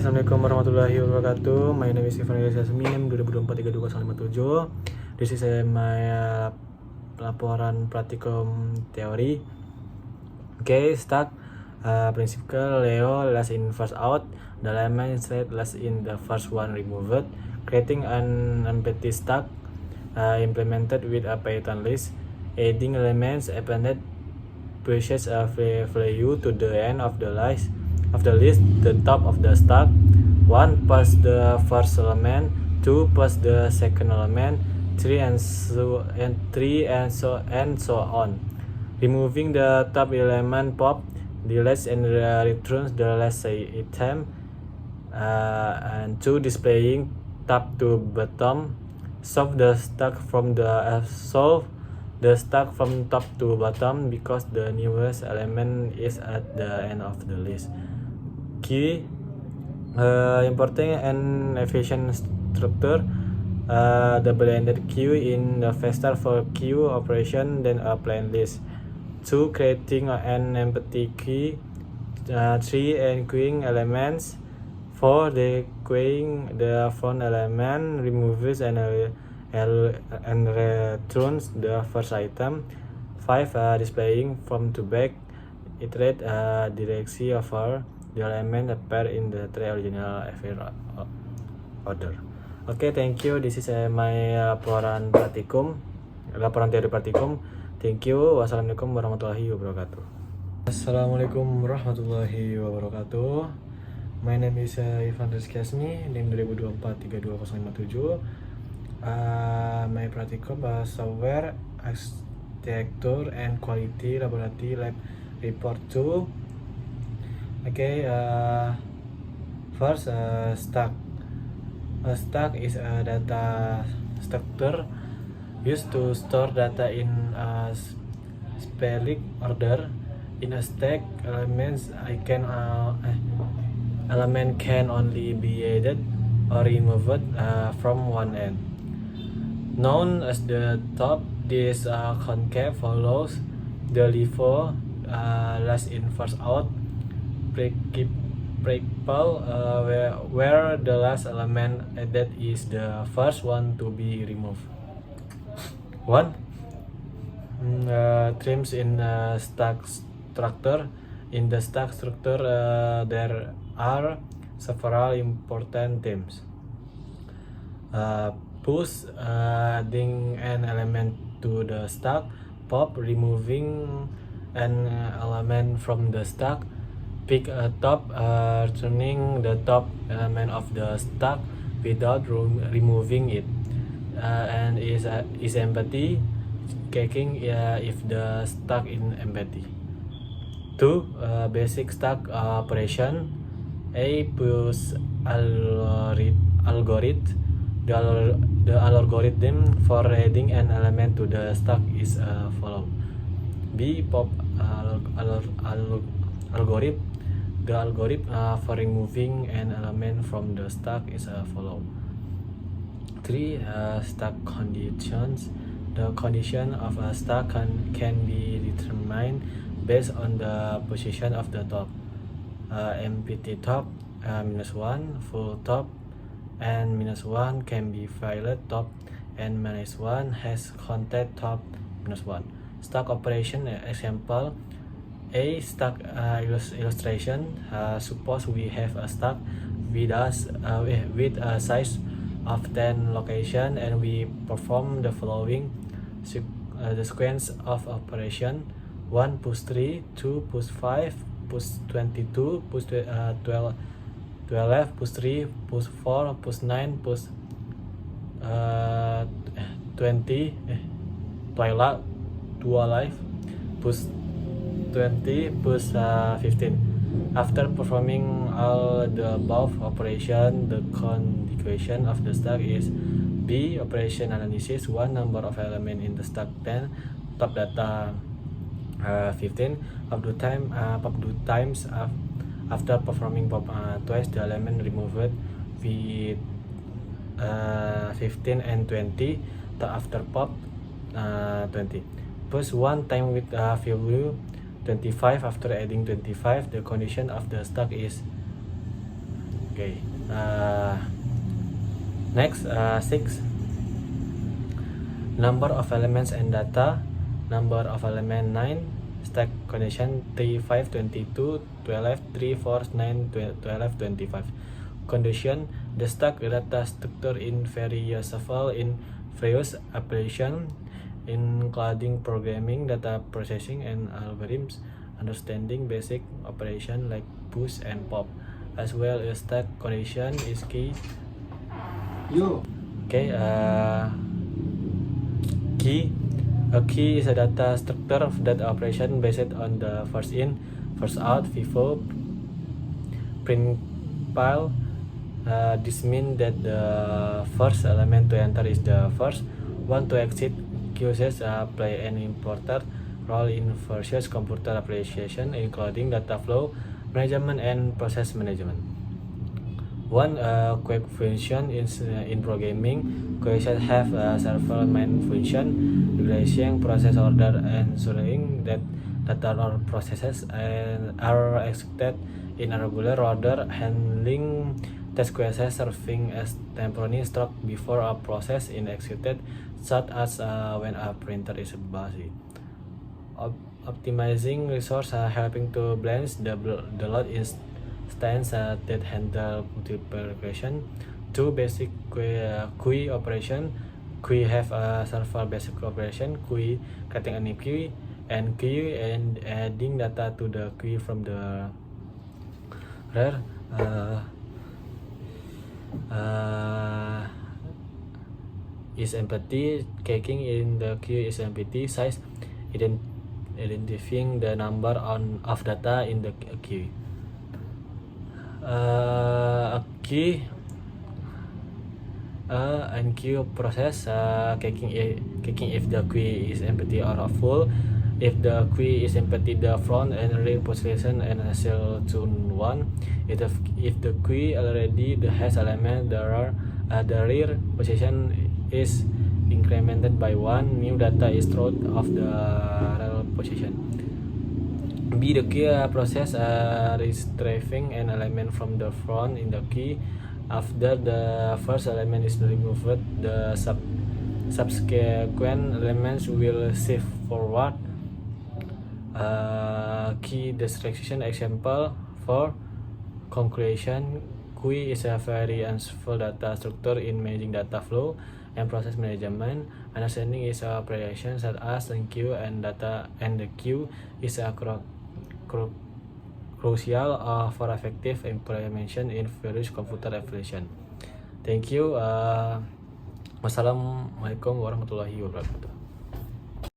Assalamualaikum warahmatullahi wabarakatuh. My name is Ivan Elias Minem 2024-3257. This is my laporan praktikum teori. Okay, start. Principle Leo last in first out. The element straight last in the first one removed. Creating an empty stack implemented with a Python list. Adding elements appended pushes a value to the end of the list. The top of the stack. 1 plus the first element, 2 plus the second element, 3 and so on. Removing the top element pop, deletes and returns the last item. And 2 displaying top to bottom. Solve the stack from top to bottom because the newest element is at the end of the list. Key importing an efficient structure, the blended queue in the faster for queue operation than a plain list. 2. Creating an empty key. 3. Enqueuing elements. 4. Dequeuing the front element, removes and returns the first item. 5. Displaying from to back, iterate directly over the element appear in the three original order. Okay, thank you. This is my laporan teori praktikum. Thank you. Wassalamualaikum warahmatullahi wabarakatuh. Assalamualaikum warahmatullahi wabarakatuh. My name is Ivan Rizky Asmi, NIM 2024-32057. My praktikum software architecture and quality laboratory lab report 2. Okay, first, stack. A stack is a data structure used to store data in a spelling order. In a stack, element can only be added or removed from one end. Known as the top, this concave follows the level last in first out principle, where the last element added is the first one to be removed. 1. Trims in stack structure. In the stack structure, there are several important themes. Push, adding an element to the stack. Pop, removing an element from the stack. Pick a top, turning the top element of the stack without removing it, and is empty, checking if the stack is empty. 2. Basic stack operation. A. Push algorithm. The algorithm for adding an element to the stack is follow. B. Pop algorithm. The algorithm for removing an element from the stack is follow. 3. Stack conditions. The condition of a stack can be determined based on the position of the top. Empty top, -1, full top, and -1 can be filled top, and -1 has contact top -1. Stack operation example. A. Stack illustration. Suppose we have a stack with a size of 10 location, and we perform the following the sequence of operation. 1. Push 3, 2. Push 5, push 22, push 12, push 3, push 4, push 9, push 20, 2 alive, push 20, push 15. After performing all the above operation, the configuration of the stack is B. Operation analysis. 1. Number of element in the stack 10. Top data 15. Pop do times after performing pop twice, the element removed with 15 and 20. After pop 20. Push 1 time with value 25. After adding 25, the condition of the stack is Okay. Next, 6. Number of elements and data. Number of element 9. Stack condition 3, 5, 22, 12, 3, 4, 9, 12, 25. Condition: the stack data structure in very useful in various applications, including programming, data processing, and algorithms, understanding basic operation like push and pop, as well as stack condition is key. Okay. Key. A key is a data structure of that operation based on the first in, first out, FIFO principle. This means that the first element to enter is the first one to exit. Queues play an important role in various computer applications, including data flow management and process management. One quick function is in programming. Queues have several main functions: regression, process order, ensuring that data or processes are executed in a regular order, handling test queues, serving as temporary stock before a process is executed, such as when a printer is busy. Optimizing resource, helping to balance the load instance that handle multiple regression. 2. Basic queue operation. Queue have several basic operation: queue, creating a new queue, and queue, and adding data to the queue from the rear. Is empty. Checking in the queue is empty. Size, identifying the number of data in the queue. A key and queue process, checking if the queue is empty or full. If the queue is empty, the front and rear position and still to 1. If the queue already has element, the rear position is incremented by 1. New data is thrown of the rear position. B. The queue process retrieving an element from the front in the queue. After the first element is removed, the subsequent elements will shift forward. Key description example. For conclusion, queue is a very useful data structure in managing data flow and process management. Understanding its operation such as the queue and the queue is a crucial for effective implementation in various computer applications. Thank you. Wassalamualaikum warahmatullahi wabarakatuh.